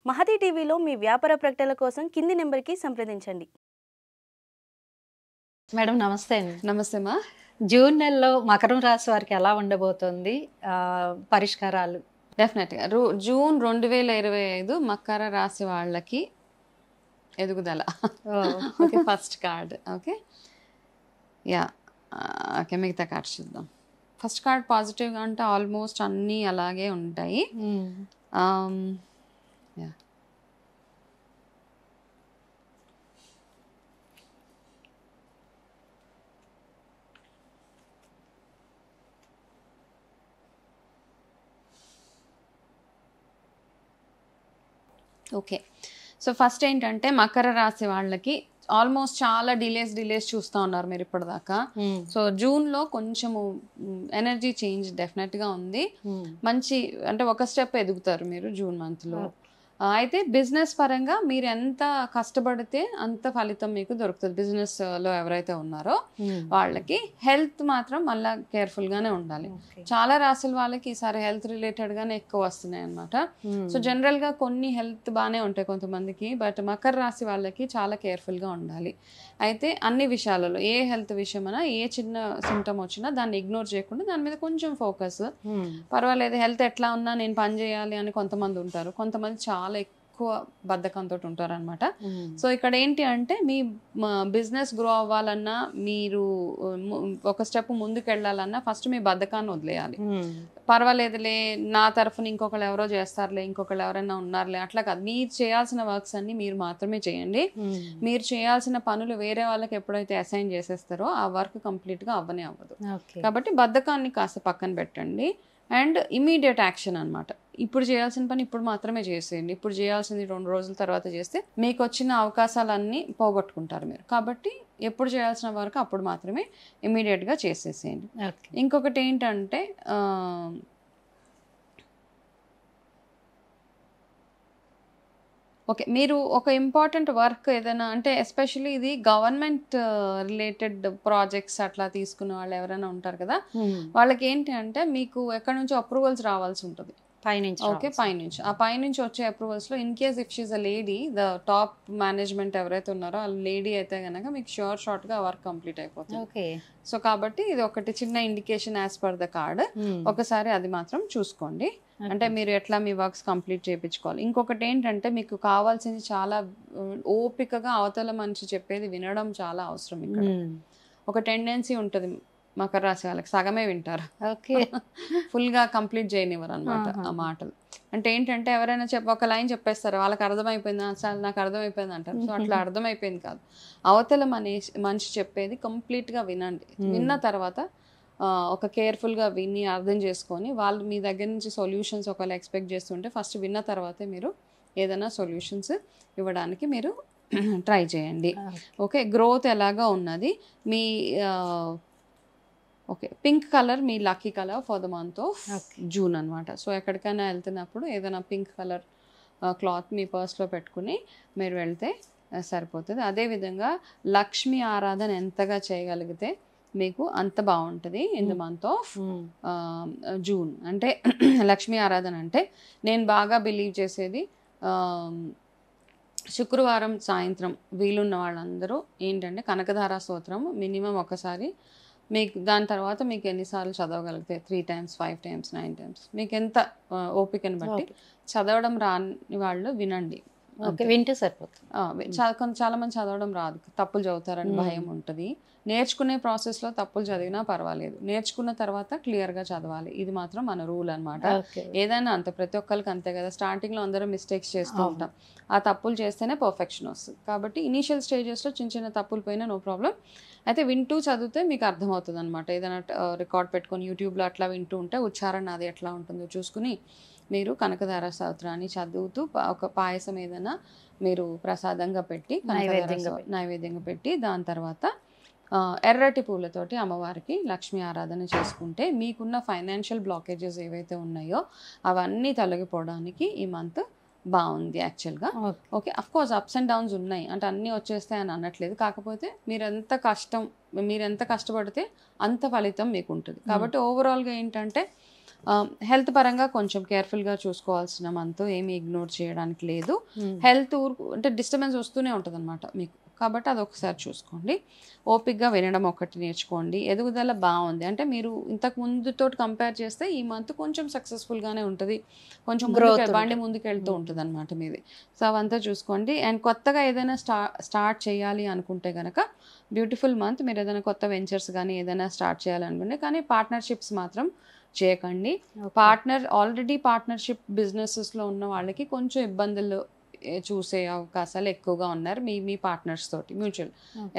మహతి టీవీలో మీ వ్యాపార ప్రకటనల కోసం కింది నెంబర్కి సంప్రదించండి. మేడం నమస్తే అండి. నమస్తే మా. జూన్ నెలలో మకరం రాశి వారికి ఎలా ఉండబోతోంది పరిష్కారాలు? డెఫినెట్గా జూన్ 2025 మకర రాశి వాళ్ళకి ఎదుగుదల. Okay, first card. Okay yeah, okay, మిగతా కార్డ్ చూద్దాం. ఫస్ట్ కార్డ్ పాజిటివ్గా అంటే ఆల్మోస్ట్ అన్నీ అలాగే ఉంటాయి. Yeah, okay. సో ఫస్ట్ ఏంటంటే మకర రాశి వాళ్ళకి ఆల్మోస్ట్ చాలా డిలేస్ చూస్తూ ఉన్నారు మీరు ఇప్పటిదాకా. సో జూన్లో కొంచెము ఎనర్జీ చేంజ్ డెఫినెట్గా ఉంది. మంచి అంటే ఒక స్టెప్ ఎదుగుతారు మీరు జూన్ మంత్లో. అయితే బిజినెస్ పరంగా మీరు ఎంత కష్టపడితే అంత ఫలితం మీకు దొరుకుతుంది. బిజినెస్లో ఎవరైతే ఉన్నారో వాళ్ళకి హెల్త్ మాత్రం మళ్ళీ కేర్ఫుల్గానే ఉండాలి. చాలా రాసుల వాళ్ళకి ఈసారి హెల్త్ రిలేటెడ్గానే ఎక్కువ వస్తున్నాయి అనమాట. సో జనరల్గా కొన్ని హెల్త్ బాగానే ఉంటాయి కొంతమందికి, బట్ మకర రాశి వాళ్ళకి చాలా కేర్ఫుల్గా ఉండాలి. అయితే అన్ని విషయాలలో ఏ హెల్త్ విషయమైనా ఏ చిన్న సిమ్టమ్ వచ్చినా దాన్ని ఇగ్నోర్ చేయకుండా దాని మీద కొంచెం ఫోకస్. పర్వాలేదు, హెల్త్ ఎట్లా ఉన్నా నేను పని చేయాలి అని కొంతమంది ఉంటారు, కొంతమంది చాలా ఎక్కువ బద్ధకంతో ఉంటారనమాట. సో ఇక్కడ ఏంటి అంటే మీ బిజినెస్ గ్రో అవ్వాలన్నా, మీరు ఒక స్టెప్ ముందుకు వెళ్ళాలన్నా ఫస్ట్ మీ బద్ధకాన్ని వదిలేయాలి. పర్వాలేదులే, నా తరఫున ఇంకొకళ్ళు ఎవరో చేస్తారులే, ఇంకొకళ్ళు ఎవరైనా ఉన్నారులే, అట్లా కాదు. మీరు చేయాల్సిన వర్క్స్ అన్ని మీరు మాత్రమే చేయండి. మీరు చేయాల్సిన పనులు వేరే వాళ్ళకి ఎప్పుడైతే అసైన్ చేసేస్తారో ఆ వర్క్ కంప్లీట్గా అవ్వనే అవ్వదు. కాబట్టి బద్ధకాన్ని కాస్త పక్కన పెట్టండి. అండ్ ఇమీడియట్ యాక్షన్ అనమాట. ఇప్పుడు చేయాల్సిన పని ఇప్పుడు మాత్రమే చేసేయండి. ఇప్పుడు చేయాల్సింది 2 రోజుల తర్వాత చేస్తే మీకు వచ్చిన అవకాశాలన్నీ పోగొట్టుకుంటారు మీరు. కాబట్టి ఎప్పుడు చేయాల్సిన వరకు అప్పుడు మాత్రమే ఇమీడియట్గా చేసేసేయండి. ఇంకొకటి ఏంటంటే ఓకే, మీరు ఒక ఇంపార్టెంట్ వర్క్ ఏదైనా అంటే ఎస్పెషల్లీ ఇది గవర్నమెంట్ రిలేటెడ్ ప్రాజెక్ట్స్ అట్లా తీసుకున్న వాళ్ళు ఎవరైనా ఉంటారు కదా, వాళ్ళకి ఏంటి అంటే మీకు ఎక్కడి నుంచో అప్రూవల్స్ రావాల్సి ఉంటుంది పైనుంచి. ఓకే, పైనుంచి. ఆ పైనుంచి వచ్చే అప్రూవల్స్లో in case if she's a lady, the top management ఎవరైతే ఉన్నారో ఆ లేడీ అయితే కనుక మీకు షార్ట్గా వర్క్ కంప్లీట్ అయిపోతుంది. సో కాబట్టి ఇది ఒకటి చిన్న indication as per the card. ఒకసారి అది మాత్రం చూసుకోండి. అంటే మీరు ఎట్లా మీ వర్క్స్ కంప్లీట్ చేయించుకోవాలి. ఇంకొకటి ఏంటంటే మీకు కావాల్సింది చాలా ఓపికగా అవతల మనిషి చెప్పేది వినడం చాలా అవసరం. ఇక్కడ ఒక టెండెన్సీ ఉంటుంది మకర రాశి వాళ్ళకి, సగమే వింటారు, ఫుల్గా కంప్లీట్ చేయనివ్వరు అనమాట ఆ మాటలు. అంటే ఏంటంటే ఎవరైనా ఒక లైన్ చెప్పేస్తారు, వాళ్ళకి అర్థమైపోయిందా, అసలు నాకు అర్థమైపోయింది అంటారు. సో అట్లా అర్థమైపోయింది కాదు, అవతల మనిషి చెప్పేది కంప్లీట్గా వినండి. విన్న తర్వాత ఒక కేర్ఫుల్గా విని అర్థం చేసుకొని వాళ్ళు మీ దగ్గర నుంచి సొల్యూషన్స్ ఒకవేళ ఎక్స్పెక్ట్ చేస్తుంటే ఫస్ట్ విన్న తర్వాతే మీరు ఏదైనా సొల్యూషన్స్ ఇవ్వడానికి మీరు ట్రై చేయండి. ఓకే, గ్రోత్ ఎలాగా ఉన్నది మీ ఓకే, పింక్ కలర్ మీ lucky colour for the month of June అనమాట. సో ఎక్కడికైనా వెళ్తున్నప్పుడు ఏదైనా పింక్ కలర్ క్లాత్ మీ పర్స్లో పెట్టుకుని మీరు వెళ్తే సరిపోతుంది. అదేవిధంగా లక్ష్మీ ఆరాధన ఎంతగా చేయగలిగితే మీకు అంత బాగుంటుంది in the month of June. అంటే లక్ష్మీ ఆరాధన అంటే నేను బాగా బిలీవ్ చేసేది శుక్రవారం సాయంత్రం వీలున్న వాళ్ళందరూ ఏంటంటే కనకధార స్తోత్రం మినిమం ఒకసారి, మీకు దాని తర్వాత మీకు ఎన్నిసార్లు చదవగలిగితే 3 times 5 times 9 times మీకు ఎంత ఓపికని బట్టి చదవడం రాని వాళ్ళు వినండి, వింటే సరిపోతుంది. చాలా మంది చదవడం రాదు, తప్పులు చదువుతారని భయం ఉంటుంది. నేర్చుకునే ప్రాసెస్లో తప్పులు చదివినా పర్వాలేదు, నేర్చుకున్న తర్వాత క్లియర్గా చదవాలి. ఇది మాత్రం మన రూల్ అనమాట. ఏదైనా అంతే, ప్రతి ఒక్కరికి అంతే కదా. స్టార్టింగ్లో అందరం మిస్టేక్స్ చేస్తూ ఉంటాం, ఆ తప్పులు చేస్తేనే పర్ఫెక్షన్ వస్తుంది. కాబట్టి ఇనీషియల్ స్టేజెస్లో చిన్న తప్పులు పోయినా నో ప్రాబ్లం. అయితే వింటూ చదివితే మీకు అర్థమవుతుంది అనమాట. ఏదైనా రికార్డ్ పెట్టుకొని యూట్యూబ్లో అట్లా వింటూ ఉంటే ఉచ్చారణ అది ఎట్లా ఉంటుందో చూసుకుని మీరు కనకధార స్తోత్రాన్ని చదువుతూ ఒక పాయసం ఏదైనా మీరు ప్రసాదంగా పెట్టి నైవేద్యంగా పెట్టి దాని తర్వాత ఎర్రటి పూలతోటి అమ్మవారికి లక్ష్మీ ఆరాధన చేసుకుంటే మీకున్న ఫైనాన్షియల్ బ్లాకేజెస్ ఏవైతే ఉన్నాయో అవన్నీ తొలగిపోవడానికి ఈ మంత్ బాగుంది యాక్చువల్గా. Okay, of course ups and downs ఉన్నాయి, అంటే అన్నీ వచ్చేస్తాయి అని అనట్లేదు. కాకపోతే మీరు ఎంత కష్టపడితే అంత ఫలితం మీకు ఉంటుంది. కాబట్టి ఓవరాల్గా ఏంటంటే హెల్త్ పరంగా కొంచెం కేర్ఫుల్గా చూసుకోవాల్సిన మంత్, ఏమి ఇగ్నోర్ చేయడానికి లేదు. హెల్త్ అంటే డిస్టర్బెన్స్ వస్తూనే ఉంటుంది అనమాట మీకు, కాబట్టి అది ఒకసారి చూసుకోండి. ఓపిక్గా వినడం ఒకటి నేర్చుకోండి. ఎదుగుదల బాగుంది అంటే మీరు ఇంతకు ముందుతో కంపేర్ చేస్తే ఈ మంత్ కొంచెం సక్సెస్ఫుల్గానే ఉంటుంది, కొంచెం బండి ముందుకు వెళ్తూ ఉంటుంది అనమాట మీది. సో అవంతా చూసుకోండి. అండ్ కొత్తగా ఏదైనా స్టార్ట్ చేయాలి అనుకుంటే కనుక బ్యూటిఫుల్ మంత్. మీరు ఏదైనా కొత్త వెంచర్స్ కానీ ఏదైనా స్టార్ట్ చేయాలనుకుంటే, కానీ పార్ట్నర్షిప్స్ మాత్రం చేయకండి. ఆల్రెడీ పార్ట్నర్షిప్ బిజినెసెస్లో ఉన్న వాళ్ళకి కొంచెం ఇబ్బందులు చూసే అవకాశాలు ఎక్కువగా ఉన్నారు మీ పార్ట్నర్స్ తోటి. మ్యూచువల్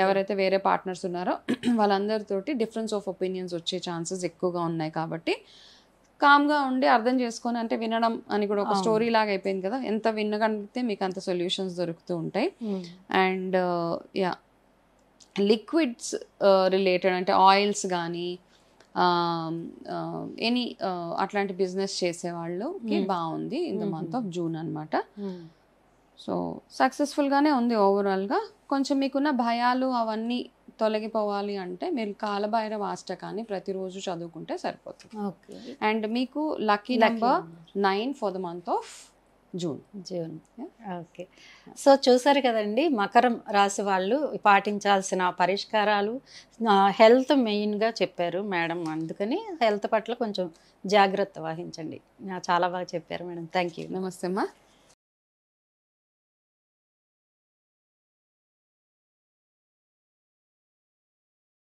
ఎవరైతే వేరే పార్ట్నర్స్ ఉన్నారో వాళ్ళందరితోటి డిఫరెన్స్ ఆఫ్ ఒపీనియన్స్ వచ్చే ఛాన్సెస్ ఎక్కువగా ఉన్నాయి. కాబట్టి కామ్గా ఉండి అర్థం చేసుకొని, అంటే వినడం అని కూడా ఒక స్టోరీ లాగా అయిపోయింది కదా, ఎంత వినగలిగితే మీకు అంత సొల్యూషన్స్ దొరుకుతూ ఉంటాయి. అండ్ లిక్విడ్స్ రిలేటెడ్ అంటే ఆయిల్స్ కానీ ఎనీ అట్లాంటి బిజినెస్ చేసే వాళ్ళకి బాగుంది in the month of June అనమాట. సో సక్సెస్ఫుల్గానే ఉంది ఓవరాల్గా. కొంచెం మీకున్న భయాలు అవన్నీ తొలగిపోవాలి అంటే మీరు కాలభైరవ అష్టకాన్ని ప్రతిరోజు చదువుకుంటే సరిపోతుంది. అండ్ మీకు lucky number 9 for the month of June. Okay. So చూసారు కదండి, మకరం రాశి వాళ్ళు పాటించాల్సిన పరిష్కారాలు, హెల్త్ మెయిన్గా చెప్పారు మేడం, అందుకని హెల్త్ పట్ల కొంచెం జాగ్రత్త వహించండి. చాలా బాగా చెప్పారు మేడం. Thank you. నమస్తే అమ్మా.